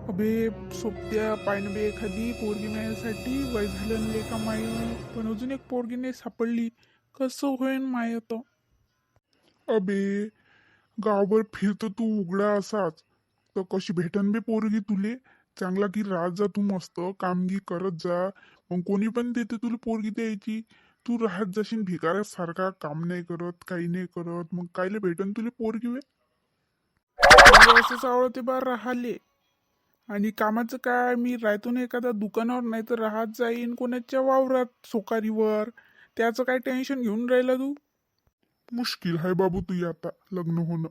अबे सोबत्या पायन बे एखादी पोरगी मिळण्यासाठी वय झालं नले का माय. पण अजून एक पोरगी नाही सापडली. कसं होईन माय तो. अबे गावभर फिरतो तू उघडा असाच तर कशी भेटन बे पोरगी तुले. चांगला की राहत जा तू मस्त कामगी करत जा. मग कोणी पण देते तुला पोरगी द्यायची. तू राहत जाशील भिकाऱ्यासारखा काम नाही करत काही नाही करत मग कायले भेटन तुले पोरगी वे. मला असंच आवडते बा राहिले. आणि कामाचं काय मी राहतो ना एखाद्या दुकानावर नाही तर राहत जाईन कोणाच्या वावरात सोकारीवर. त्याचं काय टेन्शन घेऊन राहिला तू. मुश्किल आहे बाबू तुझी आता लग्न होणं.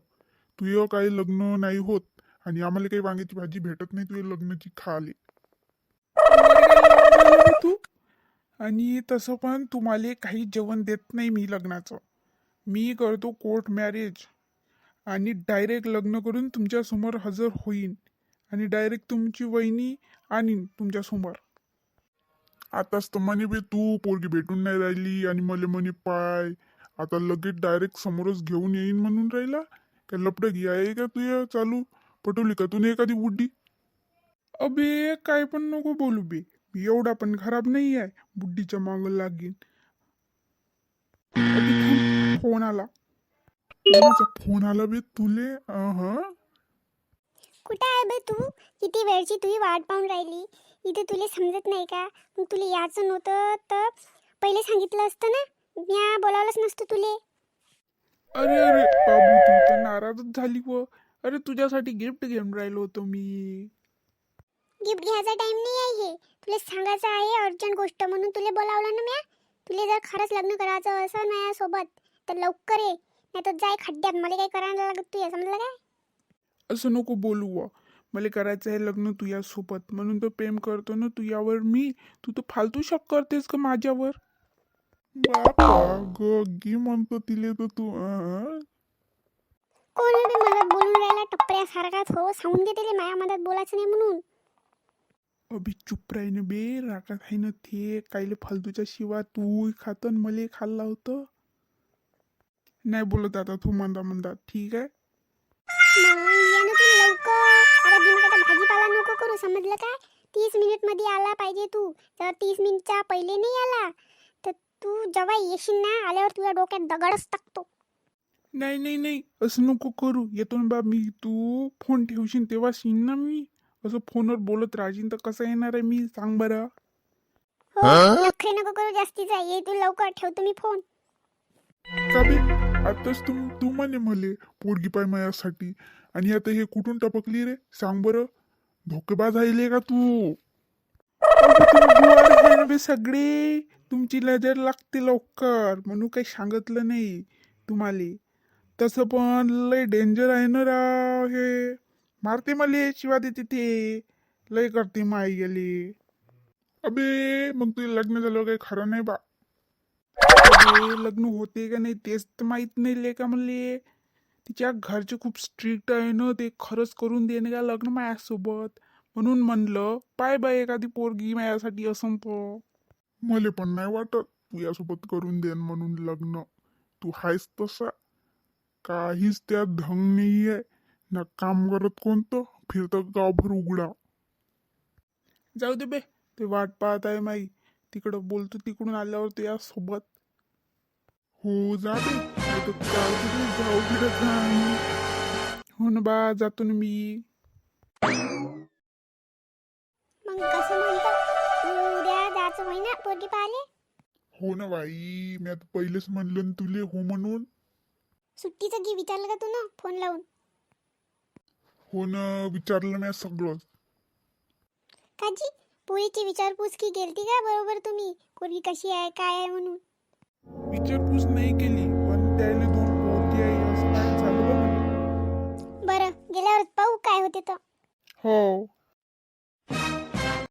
तुझं काही लग्न नाही होत आणि आम्हाला काही वांग्याची भाजी भेटत नाही तुझ्या लग्नाची खाली. तू आणि तसं पण तुम्हाला काही जेवण देत नाही मी लग्नाचं. मी करतो कोर्ट मॅरेज आणि डायरेक्ट लग्न करून तुमच्या समोर हजर होईन आणि डायरेक्ट तुमची वहिनी आणीन तुमच्या समोर. आताच तर म्हणे बे तू पोरगी भेटून नाही राहिली आणि मला म्हणे पाय. आता लगेच डायरेक्ट समोरच घेऊन येईन म्हणून राहिला. काय लपडं घे आहे का तुझ्या चालू. पटवली का तुने एखादी बुड्डी. अबे काय पण नको बोलू बे. मी एवढा पण खराब नाही आहे बुड्डीच्या माग लागीन. अबे थांब, फोन आला. कोणाचा फोन आला बे तुले. कुठे आहे बे तू? किती वेळची तुझी वाट पाहून राहिली. इथे तुला समजत नाही का? मग तुला यायचं नव्हतं तर पहिले सांगितलं असतं ना. म्या बोलावलंच नसतं तुले. अरे अरे बाबू तू तर नाराजच झाली व. अरे तुझ्यासाठी गिफ्ट घेऊन राहिलो होतो मी. गिफ्ट घ्यायचा टाइम नाही आहे हे. तुला सांगायचं आहे अर्जंट गोष्ट म्हणून तुला बोलावलं ना म्या. तुला जर खरंच लग्न करायचं असं माझ्यासोबत तर लवकर ये. नाही तर जाय खड्ड्यात. मला काही करायला लागत तुझ्या समजलं काय? असं नको बोलू व. मला करायचं आहे लग्न तुझ्यासोबत म्हणून तर प्रेम करतो ना तुझ्यावर मी. तू तर फालतू शक करतेस का माझ्यावर. बापा गी म्हणतो तिले तर तू कोण बे मदत बोलून राहिला टपऱ्यासारखाच हो. सांगून दे तिला माझ्या मदत बोलायचं नाही म्हणून. अभि चुप राहीन बे. रागात आहे ना ते कायले फालतूच्या शिवा तू खातन मले खाल्ला होतं. नाही बोलत आता तू मंदा मंदा ठीक आहे. मग या ना तू लवकर. आता दिमागात भाजीपाला नको करू समजलं काय? 30 मिनिट मध्ये आला पाहिजे तू. जर 30 मिनिटच्या पहिले नाही आला तर तू जेव्हा येशील ना आल्यावर तुझ्या डोक्यात दगडच टाकतो. नाही नाही नाही असं नको करू. येतो ना बा मी. तू फोन ठेवशील तेव्हा शिन ना मी. असं फोनवर बोलत राहशील तर कसं येणार आहे मी सांग बरं. हो नखरे नको करू जास्तीचा. ये तू लवकर. ठेवतो मी फोन. का बे आताच तू म्हणे मले पोरगी पाय माझ्यासाठी आणि आता हे कुठून टपकली रे सांग बरं. धोकेबाज आहे का तू. अबे तुम्ही गुवार आहे ना बे सगळे. तुमची नजर लागते लवकर म्हणून काही सांगितलं नाही तुम्हाला. तसं पण लय डेंजर आहे ना राव हे. मारते मले शिवा देते ते. लय करते माई गेली. अबे मग तुझं लग्न झालं काही खरं नाही बा. अबे लग्न होते का नाही तेच तर माहित नाही ले का म्हणले. तिच्या घरचे खूप स्ट्रिक्ट आहे ना. ते खरंच करून देणे का लग्न माझ्यासोबत. म्हणून म्हणलं पाय बाय एखादी पोरगी माझ्यासाठी असं तो. मले पण नाही वाटत तुझ्यासोबत करून देन म्हणून लग्न. तू हायस तसा. काहीच त्यात ढंग नाही आहे ना. काम करत कोणतं फिरतं गावभर उघडा. जाऊ दे बे. ते वाट पाहत आहे माई. तिकडं बोलतो तिकडून आल्यावर तुझ्या सोबत. हो जा बे. नाही तर काय तुझी जाऊ फिरत नाही. हो ना बा जातो ना मी. मग कसं म्हणतो उद्या जायचं होय ना पोरगी पाहाले. हो ना बाई मी आता पहिलेच म्हणलं ना तुले हो म्हणून. सुट्टीचं घे विचारलं का तू ना फोन लावून? हो ना विचारलं मी सगळं. काजी पोरीची विचारपूस की गेलती का बरोबर तुम्ही? पोरगी कशी आहे काय आहे म्हणून? विचारपूस नाही केली पण त्याला 2 पोरगी आहे असं काय झालं बा म्हणे. बरं गेल्यावर पाहू काय होते तर. हो